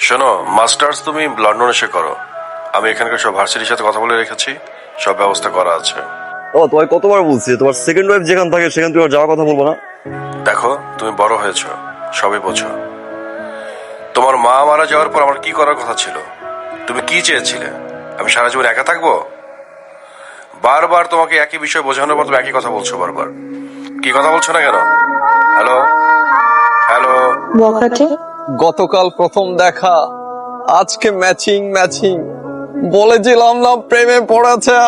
শোনো, মাস্টার্স তুমি লন্ডন এসে করো। আমি এখানকার সব ভার্সিটির সাথে কথা বলে রেখেছি, সব ব্যবস্থা করা আছে। ও তোমায় কতবার বলছি তোমার সেকেন্ড ওয়াইফ যেখান থাকে সেখান তুমি আর যাওয়ার কথা বলবো না। দেখো, তুমি বড় হয়েছো, সবই বোঝো। তোমার মা মারা যাওয়ার পর আমার কি করার কথা ছিল? তুমি কি চেয়েছিলে? আমি সারা জীবন একা থাকবো? বারবার তোমাকে একই বিষয় বোঝানোর পর তুমি একই কথা বলছো বারবার। কি কথা বলছো না কেন? Hello hello. বখাটে গতকাল প্রথম দেখা, আজকে ম্যাচিং ম্যাচিং। বলেছিলাম না প্রেমে পড়েছে,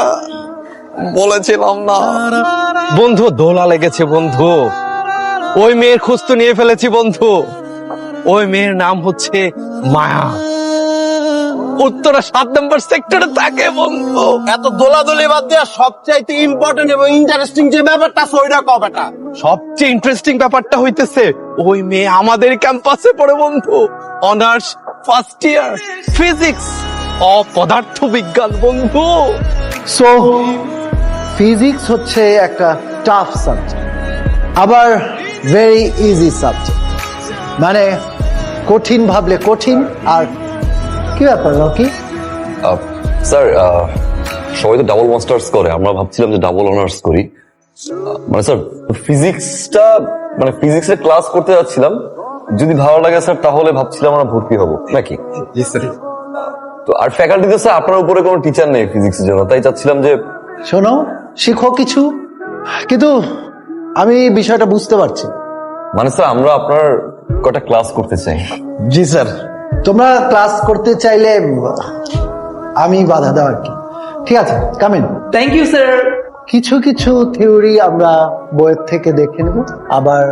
বলেছিলাম না। বন্ধু দোলা লেগেছে বন্ধু, ওই মেয়ের খোঁজ তো নিয়ে ফেলেছি বন্ধু। ওই মেয়ের নাম হচ্ছে মায়া, উত্তরা 7 নম্বর সেক্টরে থাকে বন্ধু। এত দোলাদলি বাদ দিয়া সবচাইতে ইম্পর্টেন্ট এবং ইন্টারেস্টিং যে ব্যাপারটা ওইটা কবেটা? সবচেয়ে ইন্টারেস্টিং ব্যাপারটা হইতেছে ওই মেয়ে আমাদের ক্যাম্পাসে পড়ে বন্ধু, অনার্স ফার্স্ট ইয়ার, ফিজিক্স, অপদার্থ বিজ্ঞান বন্ধু। সো ফিজিক্স হচ্ছে একটা টাফ সাবজেক্ট, আবার ভেরি ইজি সাবজেক্ট। মানে কঠিন ভাবলে কঠিন। আর কি ব্যাপার রকি? স্যার সবাই তো ডাবল মাস্টার্স করে, আমরা ভাবছিলাম যে ডাবল অনার্স করি। মানে স্যার ফিজিক্সটা, মানে ফিজিক্সের ক্লাস করতে যাচ্ছিলাম, যদি ভালো লাগে স্যার তাহলে ভাবছিলাম আমরা ভর্তি হব নাকি। জি স্যার। তো আর ফ্যাকাল্টিতে স্যার আপনার উপরে কোনো টিচার নেই ফিজিক্সের জন্য, তাই চাচ্ছিলাম যে। শোনো, শিখো কিছু, কিন্তু আমি বিষয়টা বুঝতে পারছি। মানে স্যার আমরা আপনার কটা ক্লাস করতে চাই। জি স্যার, তোমরা ক্লাস করতে চাইলে আমি বাধা দেওয়া আর কি। ঠিক আছে, কামিন। Thank you sir. কিছু কিছু থিওরি আমরা বইয়ের থেকে দেখে নেব, আবার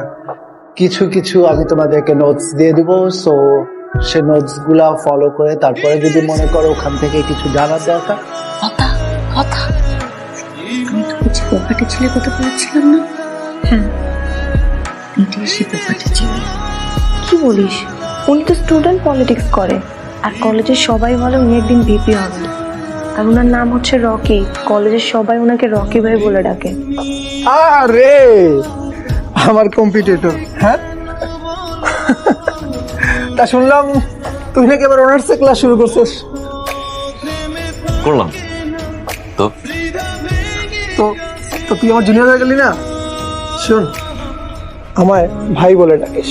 কিছু কিছু আমি তোমাদেরকে নোটস দিয়ে দিব। সো সে নোটস গুলা ফলো করে তারপরে যদি মনে করো ওখান থেকে কিছু জানার দরকার। কথা কথা আমি তো কিছু পোকাটে ছেলে কথা বলেছিলাম না? হ্যাঁ, এটাই সে পোকাটে ছেলে। কি বলিস? উনি তো স্টুডেন্ট পলিটিক্স করে, আর কলেজের সবাই বলে উনি একদিন ভিপি হবে। আর ওনার নাম হচ্ছে রকি, কলেজের সবাই ওনাকে রকি ভাই বলে ডাকে। আরে আমার কম্পিটিটর। হ্যাঁ, তা শুনলাম তুই নাকি এবার অনার্সে ক্লাস শুরু করছিস। করলাম তো। তো তো তুই আমার জুনিয়র হয়ে গেলি না? শোন, আমায় ভাই বলে ডাকিস।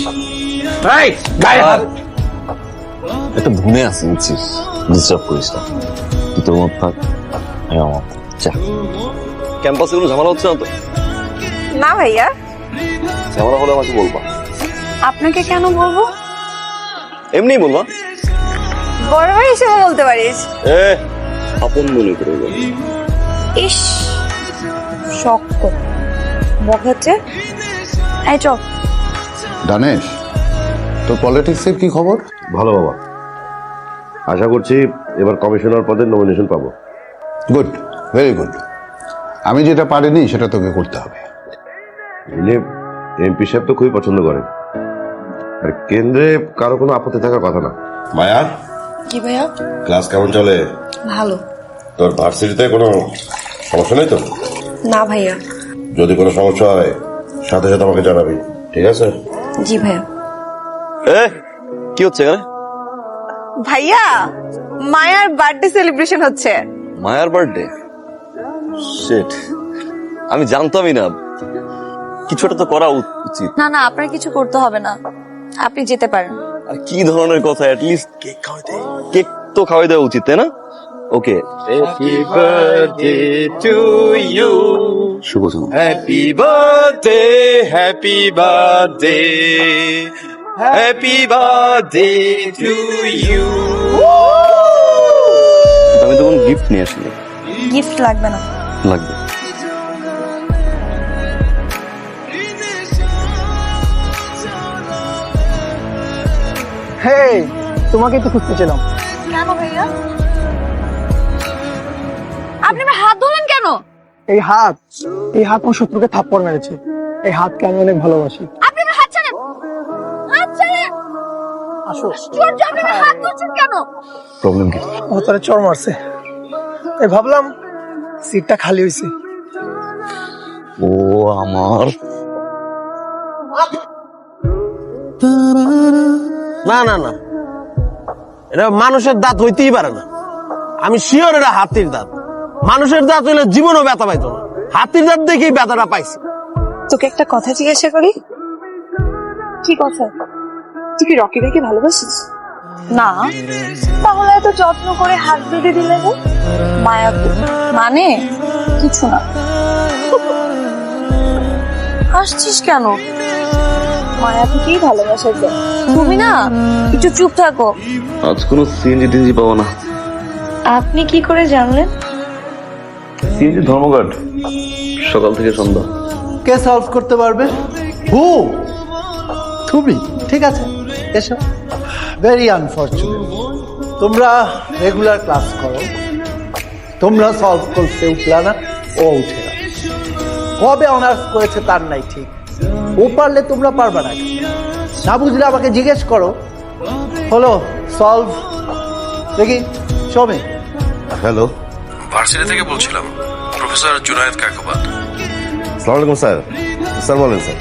একটা ধুনে আছে বুঝছিস, ডিস্টার্ব করিস না, তুই তোর মত থাক, আমি আমার মত। যা, ক্যাম্পাসে কোনো ঝামেলা হচ্ছে না তো? না ভাইয়া, ঝামেলা হলে আমাকে বলবা। আপনাকে কেন বলবো? এমনি বলবা। বড় ভাই হিসেবে বলতে পারিস। আপন মনে করে বল। ইস, শক্ত বখাচ্ছে। এই চল। দানেশ, তোর পলিটিক্সের কি খবর? ভালো বাবা, আশা করছি এবার কমিশনার পদের নমিনেশন পাবো। Good, very good. আমি যেটা পারিনি সেটা তোকে করতে হবে। এমপি সাহেব তো খুবই পছন্দ করেন, আর কেন্দ্রে কারো কোনো আপত্তি থাকার কথা না। মায়া, কি ভাইয়া? ক্লাস কেমন চলে? ভালো। তোর ভার্সিটিতে কোনো সমস্যা নেই তো? না ভাইয়া। যদি কোনো সমস্যা হয় সাথে সাথে আমাকে জানাবি, ঠিক আছে? জি ভাইয়া। কি হচ্ছে এখানে? ভাইয়া, মায়ার বার্থডে সেলিব্রেশন হচ্ছে। মায়ার বার্থডে? শিট, আমি জানতামই না। কিছুটা তো করা উচিত। না না, আপনার কিছু করতে হবে না, আপনি যেতে পারেন। আর কি ধরনের কথা, অ্যাটলিস্ট কেক খাওয়াই দেয়, কেক তো খাওয়াই দেওয়া উচিত তাই না? Okay, happy birthday to you. শুভ সন্ধ্যা। Happy birthday, happy birthday, happy birthday to you. আমি তো কোনো গিফট নিয়ে আসিনি। গিফট লাগবে না। লাগবে। হেই, তোমাকে তো খুঁজতেছিলাম। কেন ভাইয়া? আপনি আমার হাত ধরলেন কেন? এই হাত আমার শত্রুকে থাপ্পড় মেরেছে। এই হাতকে আমি অনেক ভালোবাসি। আপনি আমার হাত ছাড়েন, হাত ছাড়েন। আসো। আশ্চর্য, আপনি আমার হাত ধরছেন কেন? প্রবলেম কি? ও তারা চড় মারছে, এই ভাবলাম সিটটা খালি হয়েছে। ও আমার না না না, এটা মানুষের দাঁত হইতেই পারে না। আমি শিওর এটা হাতির দাঁত। মানুষের দাঁত হইলে জীবনও ব্যথা পাইতো না, হাতির দাঁত দেখেই ব্যথাটা পাইছে। তোকে একটা কথা জিজ্ঞাসা করি। কি কথা? তুই কি রকি ভাইকে ভালোবাসিস? না, তাহলে এত যত্ন করে হাত বেঁধে দিলে যে? মায়াবী মানে কিছু না। হাসছিস কেন? মায়াবীকেই ভালোবাসা যায়। তুমি না একটু চুপ থাকো। আজ কোনো সিএনজি টিএনজি পাবো না। আপনি কি করে জানলেন? সিএনজি ধর্মঘট সকাল থেকে সন্ধ্যা। কে সলভ করতে পারবে? হু? তুমি? ঠিক আছে, এসো। ভেরি আনফর্চুনেট, তোমরা রেগুলার ক্লাস করো, তোমরা সলভ করতে উঠলা না, ও উঠে না। কবে অনার্স করেছে তার নাই ঠিক, ও পারলে তোমরা পারবে না। না বুঝলে আমাকে জিজ্ঞেস করো। হলো সলভ দেখি সবে। হ্যালো, ভার্সিটি থেকে বলছিলাম, প্রফেসর জুনায়েদ কাকবাদ। আসসালামু আলাইকুম স্যার। স্যার বলেন স্যার।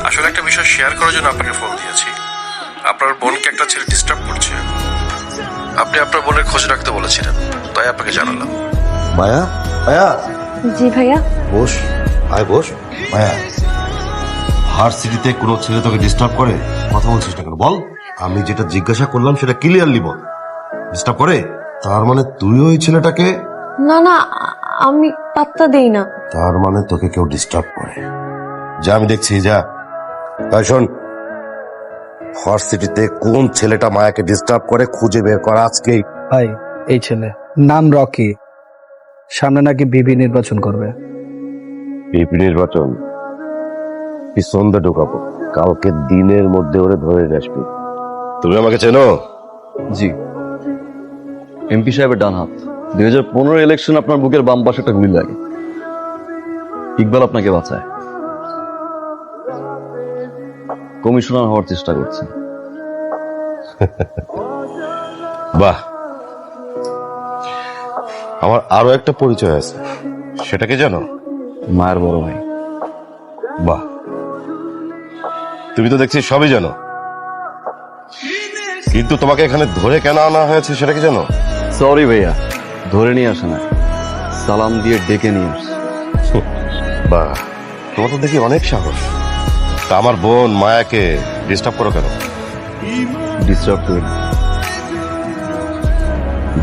আসলে একটা বিষয় শেয়ার করার জন্য আপনাকে ফোন দিয়েছি। আপনার বোনকে একটা ছেলে ডিস্টার্ব করছে। আপনি আপনার বোনের খোঁজ রাখতে বলেছিলেন, তাই আপনাকে জানালাম। মায়া, মায়া জি ভাইয়া। বস, আয় বস। মায়া, ভার্সিটিতে কোনো ছেলে তোকে ডিস্টার্ব করে? কথা বলছিস না কেন বল? আমি যেটা জিজ্ঞাসা করলাম সেটা ক্লিয়ারলি বল। ডিস্টার্ব করে? তার মানে তুই ওই ছেলেটাকে? না না, আমি পাত্তা দেই না। তার মানে তোকে কেউ ডিস্টার্ব করে। যা, আমি দেখছি, যা। তাই শোন, ভার্সিটিতে কোন ছেলেটা মায়াকে ডিস্টার্ব করে খুঁজে বের করা আজকেই। ভাই, এই ছেলে নাম রকি, সামনে নাকি বিবি নির্বাচন করবে। পিপি নির্বাচন কি সন্ধ্যা ঢুকাবো, কালকে দিনের মধ্যে ওরে ধরে নিয়ে আসবি। তুমি আমাকে চেনো? জি, এমপি সাহেবের ডান হাত। 2015 ইলেকশন আপনার বুকের বাম পাশে একটা গুলি লাগে, ইকবাল আপনাকে বাঁচায়। কমিশনার হওয়ার চেষ্টা করছে। বাহ, আমার আরো একটা পরিচয় আছে, সেটাকে জানো? মায়ের বড় ভাই। বাহ, তুমি তো দেখছি সবই জানো, কিন্তু তোমাকে এখানে ধরে কেন আনা হয়েছে সেটা কি জানো? সরি ভাইয়া, ধরে নিয়ে আসে না, সালাম দিয়ে ডেকে নিয়ে আসে। বাহ, তোমার তো দেখি অনেক সাহস। তা আমার বোন মায়াকে ডিস্টার্ব করো কেন? ডিস্টার্ব করি না,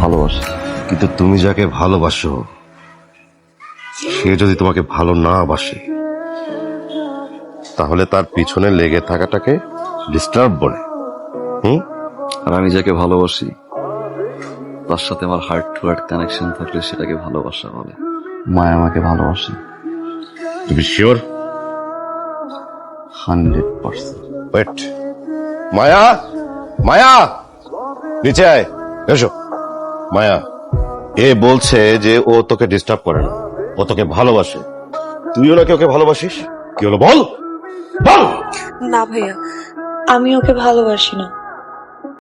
ভালোবাসে। কিন্তু তুমি যাকে ভালোবাসো সে যদি তোমাকে ভালো না বাসে, তাহলে তার পিছনে লেগে থাকাটাকে ডিস্টার্ব বলে। আর আমি যাকে ভালোবাসি তার সাথে আমার হার্ট টু হার্ট কানেকশন থাকলে সেটাকে ভালোবাসা বলে। মায়া আমাকে ভালোবাসে। তুমি শিওর? 100%। ওয়েট, মায়া, মায়া, নিচে আয়, এসো। মায়া, এ বলছে যে ও তোকে ডিস্টার্ব করে না, ও তোকে ভালোবাসে। তুইও নাকি ওকে ভালোবাসিস? কি হলো বল, বল। না ভাইয়া, আমি ওকে ভালোবাসি না।